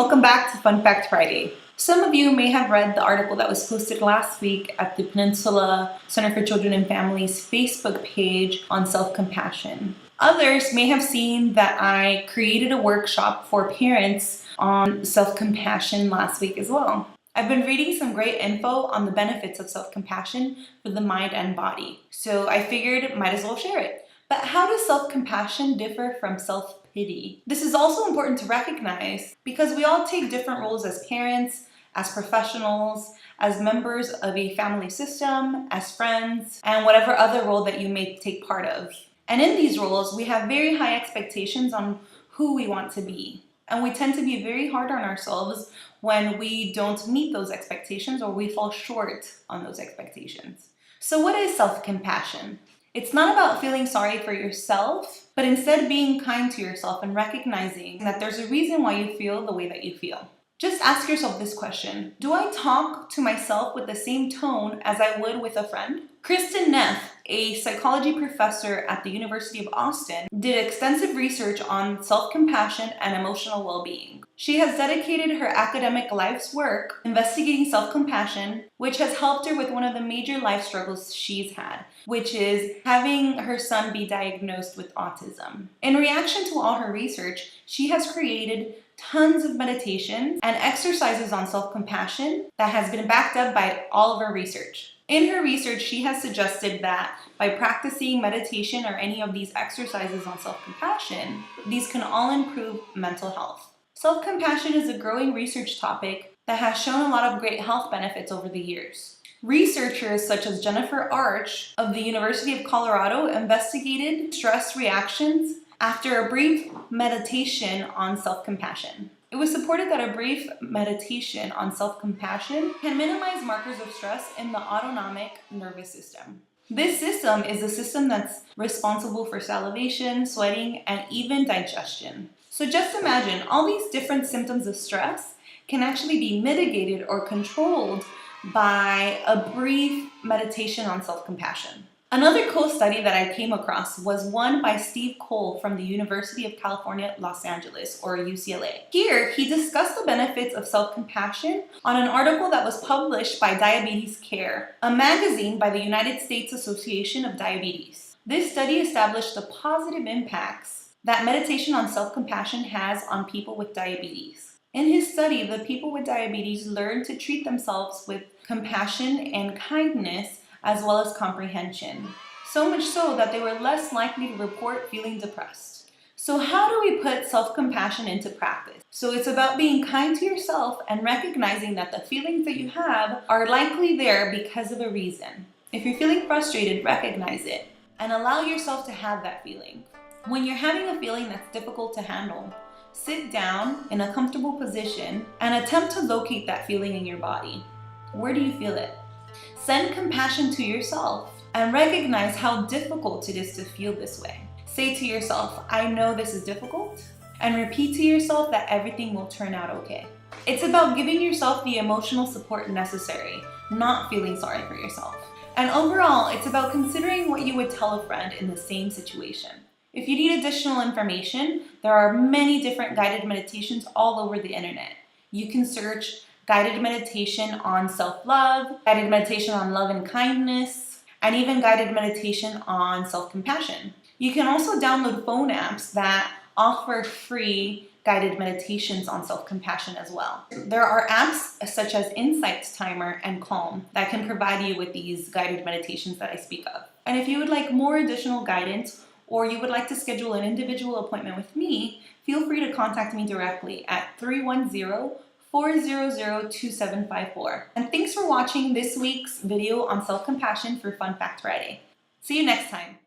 welcome back to Fun Fact Friday. Some of you may have read the article that was posted last week at the Peninsula Center for Children and Families Facebook page on self-compassion. Others may have seen that I created a workshop for parents on self-compassion last week as well. I've been reading some great info on the benefits of self-compassion for the mind and body, so I figured might as well share it. But how does self-compassion differ from self-pity? This is also important to recognize because we all take different roles as parents, as professionals, as members of a family system, as friends, and whatever other role that you may take part of. And in these roles, we have very high expectations on who we want to be. And we tend to be very hard on ourselves when we don't meet those expectations or we fall short on those expectations. So what is self-compassion? It's not about feeling sorry for yourself, but instead being kind to yourself and recognizing that there's a reason why you feel the way that you feel. Just ask yourself this question: do I talk to myself with the same tone as I would with a friend? Kristen Neff, a psychology professor at the University of Austin, did extensive research on self-compassion and emotional well-being. She has dedicated her academic life's work investigating self-compassion, which has helped her with one of the major life struggles she's had, which is having her son be diagnosed with autism. In reaction to all her research, she has created tons of meditations and exercises on self-compassion that has been backed up by all of her research. In her research, she has suggested that by practicing meditation or any of these exercises on self-compassion, these can all improve mental health. Self-compassion is a growing research topic that has shown a lot of great health benefits over the years. Researchers such as Jennifer Arch of the University of Colorado investigated stress reactions after a brief meditation on self-compassion. It was supported that a brief meditation on self-compassion can minimize markers of stress in the autonomic nervous system. This system is a system that's responsible for salivation, sweating, and even digestion. So just imagine all these different symptoms of stress can actually be mitigated or controlled by a brief meditation on self-compassion. Another cool study that I came across was one by Steve Cole from the University of California, Los Angeles, or UCLA. Here, he discussed the benefits of self-compassion on an article that was published by Diabetes Care, a magazine by the United States Association of Diabetes. This study established the positive impacts that meditation on self-compassion has on people with diabetes. In his study, the people with diabetes learned to treat themselves with compassion and kindness as well as comprehension. So much so that they were less likely to report feeling depressed. So how do we put self-compassion into practice? So it's about being kind to yourself and recognizing that the feelings that you have are likely there because of a reason. If you're feeling frustrated, recognize it and allow yourself to have that feeling. When you're having a feeling that's difficult to handle, sit down in a comfortable position and attempt to locate that feeling in your body. Where do you feel it? Send compassion to yourself and recognize how difficult it is to feel this way. Say to yourself, I know this is difficult, and repeat to yourself that everything will turn out okay. It's about giving yourself the emotional support necessary, not feeling sorry for yourself. And overall, it's about considering what you would tell a friend in the same situation. If you need additional information, there are many different guided meditations all over the internet. You can search guided meditation on self-love, guided meditation on love and kindness, and even guided meditation on self-compassion. You can also download phone apps that offer free guided meditations on self-compassion as well. There are apps such as Insight Timer and Calm that can provide you with these guided meditations that I speak of. And if you would like more additional guidance or you would like to schedule an individual appointment with me, feel free to contact me directly at 310-400-2754. And thanks for watching this week's video on self-compassion for Fun Fact Friday. See you next time.